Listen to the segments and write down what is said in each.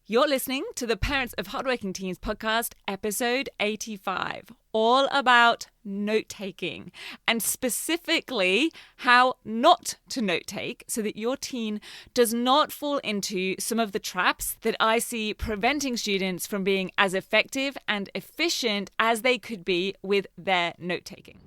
You're listening to the Parents of Hardworking Teens podcast, episode 85, all about note-taking, and specifically how not to note-take so that your teen does not fall into some of the traps that I see preventing students from being as effective and efficient as they could be with their note-taking.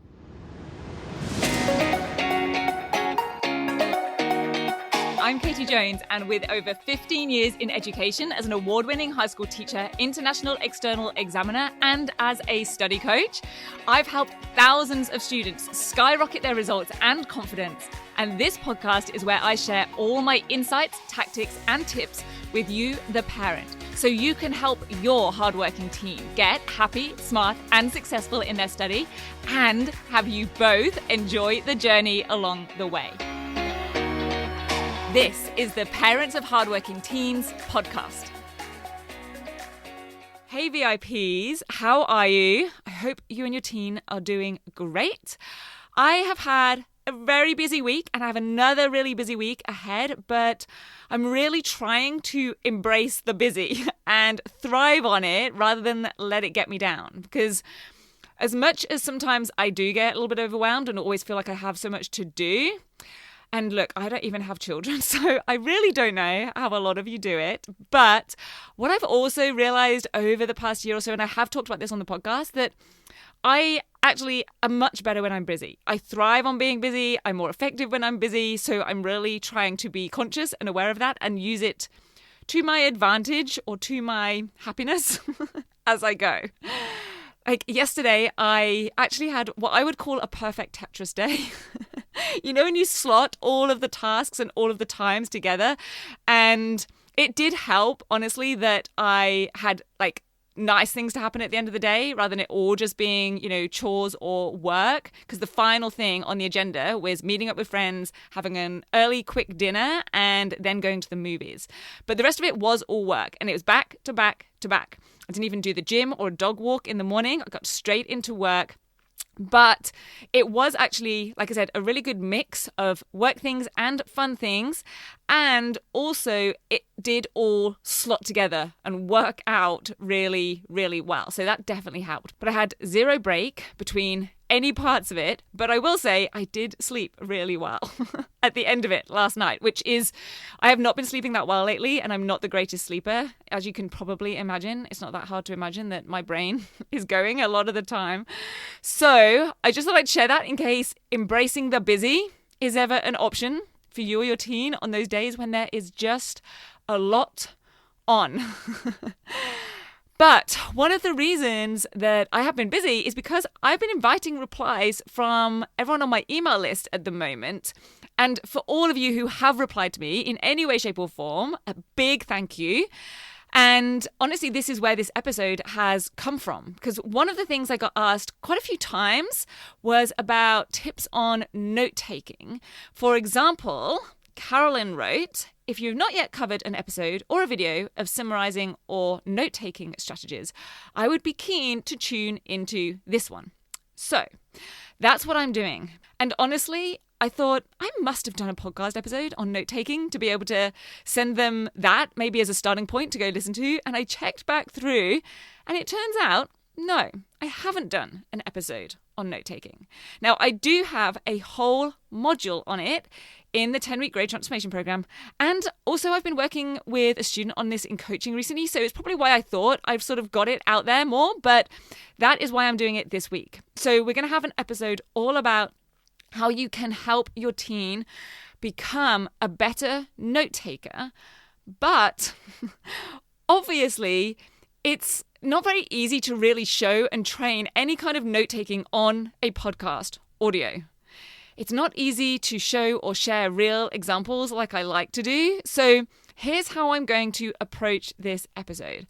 I'm Katie Jones, and with over 15 years in education as an award-winning high school teacher, international external examiner, and as a study coach, I've helped thousands of students skyrocket their results and confidence. And this podcast is where I share all my insights, tactics, and tips with you, the parent, so you can help your hardworking teen get happy, smart, and successful in their study, and have you both enjoy the journey along the way. This is the Parents of Hardworking Teens podcast. Hey VIPs, how are you? I hope you and your teen are doing great. I have had a very busy week and I have another really busy week ahead, but I'm really trying to embrace the busy and thrive on it rather than let it get me down, because as much as sometimes I do get a little bit overwhelmed and always feel like I have so much to do, and look, I don't even have children, so I really don't know how a lot of you do it. But what I've also realized over the past year or so, and I have talked about this on the podcast, that I actually am much better when I'm busy. I thrive on being busy. I'm more effective when I'm busy. So I'm really trying to be conscious and aware of that and use it to my advantage or to my happiness as I go. Like yesterday, I actually had what I would call a perfect Tetris day. You know, when you slot all of the tasks and all of the times together. And it did help, honestly, that I had like nice things to happen at the end of the day rather than it all just being, you know, chores or work. Because the final thing on the agenda was meeting up with friends, having an early, quick dinner, and then going to the movies. But the rest of it was all work. And it was back to back to back. I didn't even do the gym or a dog walk in the morning. I got straight into work. But it was actually, like I said, a really good mix of work things and fun things. And also it did all slot together and work out really, really well. So that definitely helped. But I had zero break between any parts of it. But I will say I did sleep really well at the end of it last night, which is, I have not been sleeping that well lately and I'm not the greatest sleeper. As you can probably imagine, it's not that hard to imagine that my brain is going a lot of the time. So I just thought I'd share that in case embracing the busy is ever an option for you or your teen on those days when there is just a lot on. But one of the reasons that I have been busy is because I've been inviting replies from everyone on my email list at the moment. And for all of you who have replied to me in any way, shape or form, a big thank you. And honestly, this is where this episode has come from, because one of the things I got asked quite a few times was about tips on note-taking. For example, Carolyn wrote, if you've not yet covered an episode or a video of summarizing or note-taking strategies, I would be keen to tune into this one. So that's what I'm doing. And honestly, I thought I must have done a podcast episode on note-taking to be able to send them that maybe as a starting point to go listen to. And I checked back through and it turns out, no, I haven't done an episode on note-taking. Now, I do have a whole module on it in the 10-week grade transformation program. And also I've been working with a student on this in coaching recently. So it's probably why I thought I've sort of got it out there more, but that is why I'm doing it this week. So we're going to have an episode all about how you can help your teen become a better note taker. But obviously, it's not very easy to really show and train any kind of note taking on a podcast audio. It's not easy to show or share real examples like I like to do. So here's how I'm going to approach this episode.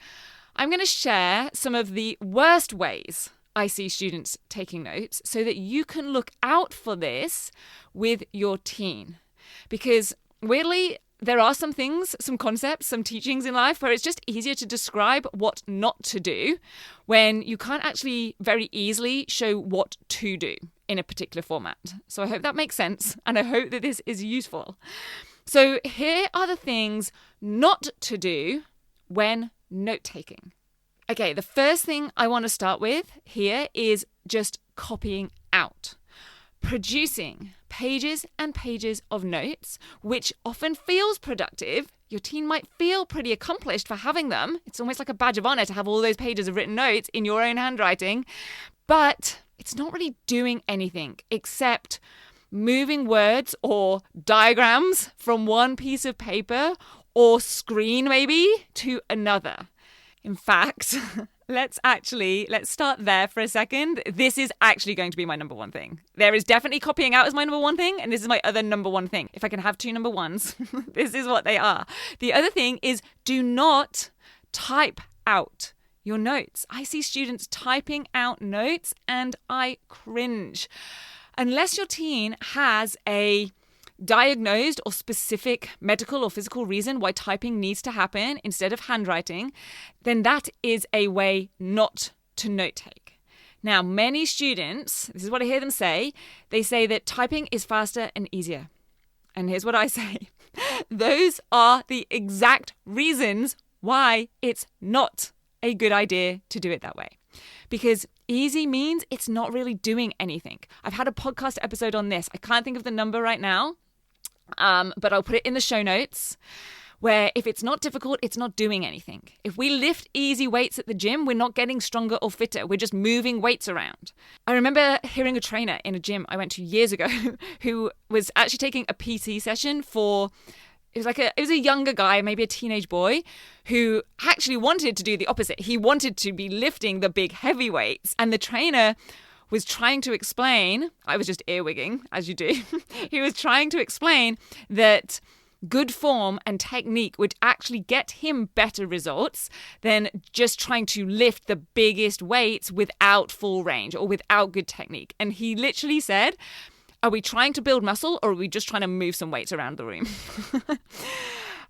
I'm going to share some of the worst ways I see students taking notes so that you can look out for this with your teen. Because weirdly, there are some things, some concepts, some teachings in life where it's just easier to describe what not to do when you can't actually very easily show what to do in a particular format. So I hope that makes sense and I hope that this is useful. So here are the things not to do when note-taking. Okay, the first thing I want to start with here is just copying out. Producing pages and pages of notes, which often feels productive. Your teen might feel pretty accomplished for having them. It's almost like a badge of honor to have all those pages of written notes in your own handwriting. But it's not really doing anything except moving words or diagrams from one piece of paper or screen maybe to another. In fact, let's start there for a second. This is actually going to be my number one thing. There is definitely copying out as my number one thing, and this is my other number one thing. If I can have two number ones, this is what they are. The other thing is do not type out your notes. I see students typing out notes and I cringe. Unless your teen has a diagnosed or specific medical or physical reason why typing needs to happen instead of handwriting, then that is a way not to note take. Now, many students, this is what I hear them say, they say that typing is faster and easier. And here's what I say. Those are the exact reasons why it's not a good idea to do it that way. Because easy means it's not really doing anything. I've had a podcast episode on this. I can't think of the number right now. But I'll put it in the show notes, where if it's not difficult, it's not doing anything. If we lift easy weights at the gym, we're not getting stronger or fitter. We're just moving weights around. I remember hearing a trainer in a gym I went to years ago who was actually taking a PT session for, it was a younger guy, maybe a teenage boy, who actually wanted to do the opposite. He wanted to be lifting the big heavy weights. And the trainer was trying to explain, I was just earwigging, as you do. He was trying to explain that good form and technique would actually get him better results than just trying to lift the biggest weights without full range or without good technique. And he literally said, are we trying to build muscle or are we just trying to move some weights around the room?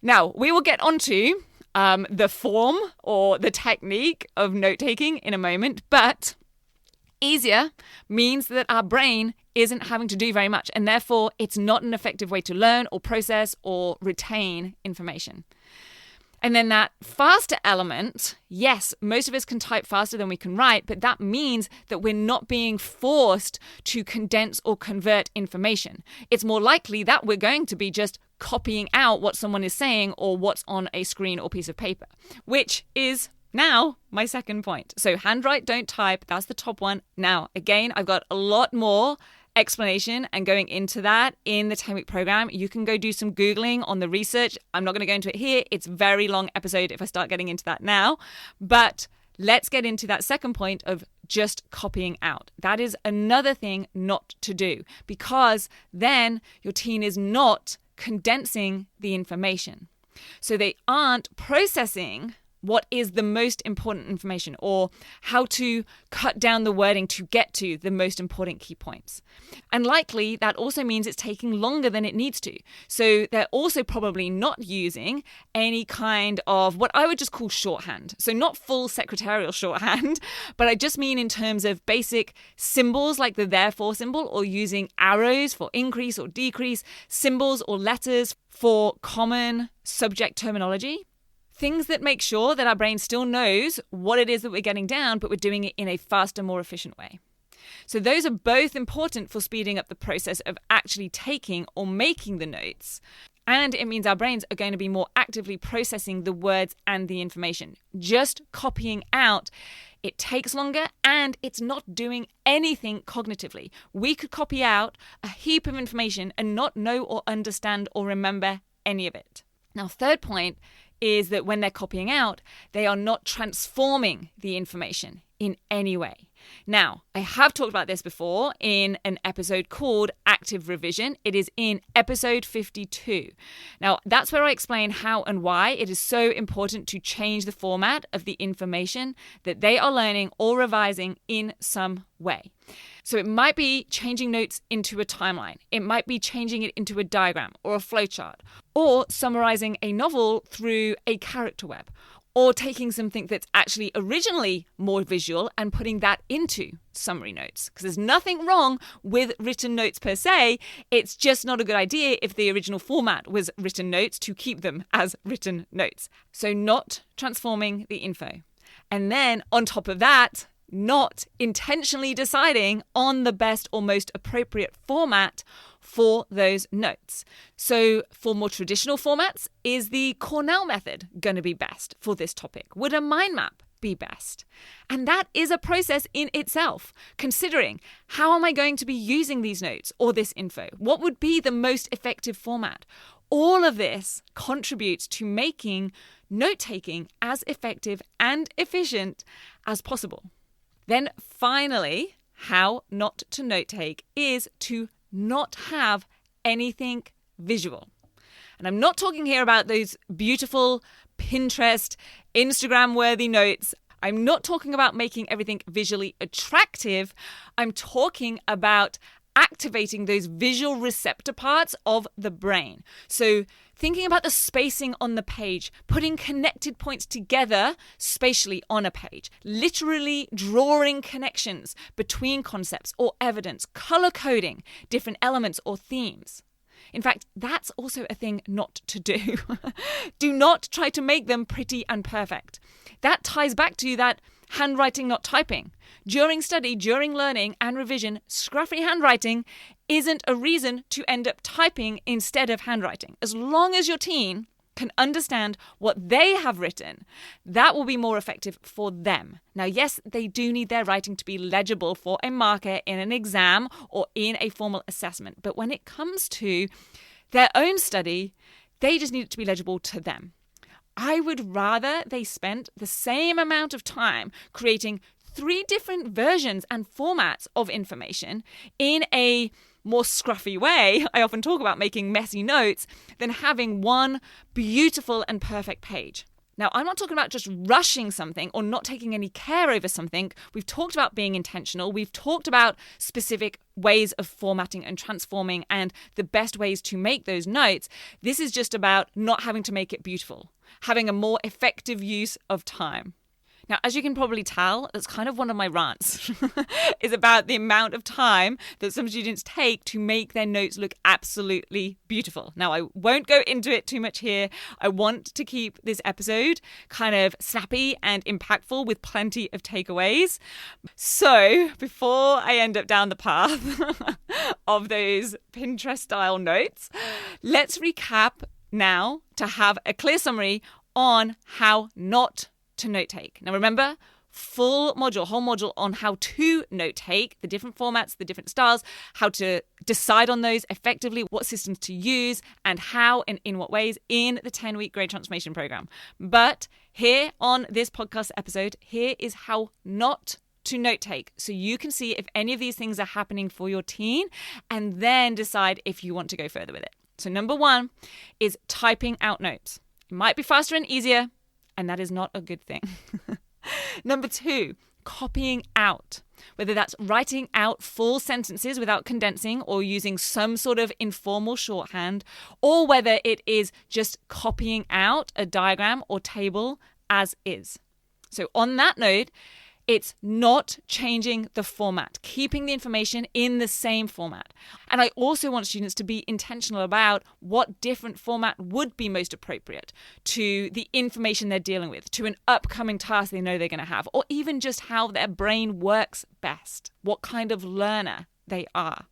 Now, we will get onto the form or the technique of note-taking in a moment, but easier means that our brain isn't having to do very much, and therefore it's not an effective way to learn or process or retain information. And then that faster element, yes, most of us can type faster than we can write, but that means that we're not being forced to condense or convert information. It's more likely that we're going to be just copying out what someone is saying or what's on a screen or piece of paper, which is now my second point. So handwrite, don't type. That's the top one. Now, again, I've got a lot more explanation and going into that in the 10-week program. You can go do some Googling on the research. I'm not going to go into it here. It's a very long episode if I start getting into that now. But let's get into that second point of just copying out. That is another thing not to do, because then your teen is not condensing the information. So they aren't processing what is the most important information or how to cut down the wording to get to the most important key points. And likely that also means it's taking longer than it needs to. So they're also probably not using any kind of what I would just call shorthand. So not full secretarial shorthand, but I just mean in terms of basic symbols like the therefore symbol, or using arrows for increase or decrease, symbols or letters for common subject terminology. Things that make sure that our brain still knows what it is that we're getting down, but we're doing it in a faster, more efficient way. So those are both important for speeding up the process of actually taking or making the notes. And it means our brains are going to be more actively processing the words and the information. Just copying out, it takes longer and it's not doing anything cognitively. We could copy out a heap of information and not know or understand or remember any of it. Now, third point is that when they're copying out, they are not transforming the information in any way. Now, I have talked about this before in an episode called Active Revision. It is in episode 52. Now, that's where I explain how and why it is so important to change the format of the information that they are learning or revising in some way. So it might be changing notes into a timeline. It might be changing it into a diagram or a flowchart, or summarizing a novel through a character web, or taking something that's actually originally more visual and putting that into summary notes. Because there's nothing wrong with written notes per se. It's just not a good idea if the original format was written notes to keep them as written notes. So not transforming the info. And then on top of that, not intentionally deciding on the best or most appropriate format for those notes. So for more traditional formats, is the Cornell method going to be best for this topic? Would a mind map be best? And that is a process in itself, considering how am I going to be using these notes or this info? What would be the most effective format? All of this contributes to making note-taking as effective and efficient as possible. Then finally, how not to note take is to not have anything visual. And I'm not talking here about those beautiful Pinterest, Instagram-worthy notes. I'm not talking about making everything visually attractive. I'm talking about activating those visual receptor parts of the brain. So thinking about the spacing on the page, putting connected points together spatially on a page, literally drawing connections between concepts or evidence, color coding different elements or themes. In fact, that's also a thing not to do. Do not try to make them pretty and perfect. That ties back to that handwriting, not typing. During study, during learning and revision, scruffy handwriting isn't a reason to end up typing instead of handwriting. As long as your teen can understand what they have written, that will be more effective for them. Now, yes, they do need their writing to be legible for a marker in an exam or in a formal assessment. But when it comes to their own study, they just need it to be legible to them. I would rather they spent the same amount of time creating 3 different versions and formats of information in a more scruffy way. I often talk about making messy notes than having one beautiful and perfect page. Now, I'm not talking about just rushing something or not taking any care over something. We've talked about being intentional. We've talked about specific ways of formatting and transforming and the best ways to make those notes. This is just about not having to make it beautiful, having a more effective use of time. Now, as you can probably tell, that's kind of one of my rants, is about the amount of time that some students take to make their notes look absolutely beautiful. Now, I won't go into it too much here. I want to keep this episode kind of snappy and impactful with plenty of takeaways. So before I end up down the path of those Pinterest-style notes, let's recap now to have a clear summary on how not to note take. Now remember, whole module on how to note take, the different formats, the different styles, how to decide on those effectively, what systems to use, and how and in what ways in the 10-week Grade Transformation Program. But here on this podcast episode, here is how not to note take, so you can see if any of these things are happening for your teen and then decide if you want to go further with it. So number 1 is typing out notes. It might be faster and easier, and that is not a good thing. Number 2, copying out. Whether that's writing out full sentences without condensing or using some sort of informal shorthand, or whether it is just copying out a diagram or table as is. So on that note, it's not changing the format, keeping the information in the same format. And I also want students to be intentional about what different format would be most appropriate to the information they're dealing with, to an upcoming task they know they're going to have, or even just how their brain works best, what kind of learner they are.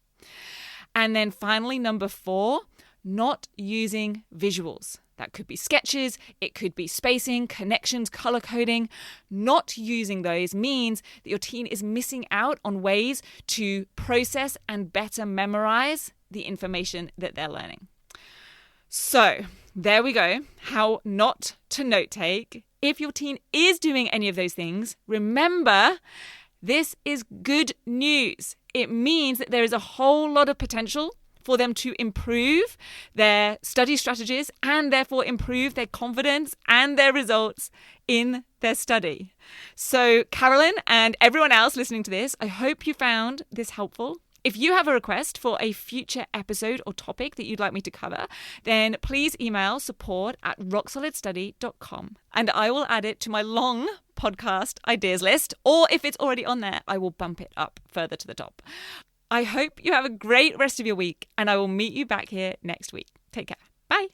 And then finally, number 4, not using visuals. That could be sketches, it could be spacing, connections, color coding. Not using those means that your teen is missing out on ways to process and better memorize the information that they're learning. So there we go, how not to note take. If your teen is doing any of those things, remember, this is good news. It means that there is a whole lot of potential for them to improve their study strategies and therefore improve their confidence and their results in their study. So, Carolyn and everyone else listening to this, I hope you found this helpful. If you have a request for a future episode or topic that you'd like me to cover, then please email support@rocksolidstudy.com and I will add it to my long podcast ideas list, or if it's already on there, I will bump it up further to the top. I hope you have a great rest of your week and I will meet you back here next week. Take care. Bye.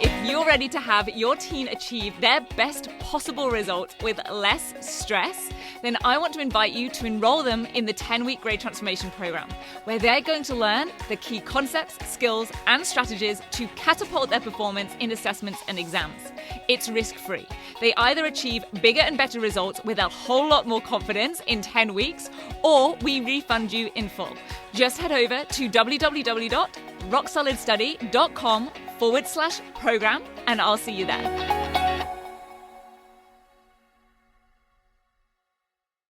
If you're ready to have your teen achieve their best possible results with less stress, then I want to invite you to enroll them in the 10-week Grade Transformation Program, where they're going to learn the key concepts, skills, and strategies to catapult their performance in assessments and exams. It's risk-free. They either achieve bigger and better results with a whole lot more confidence in 10 weeks, or we refund you in full. Just head over to www.rocksolidstudy.com/program and I'll see you there.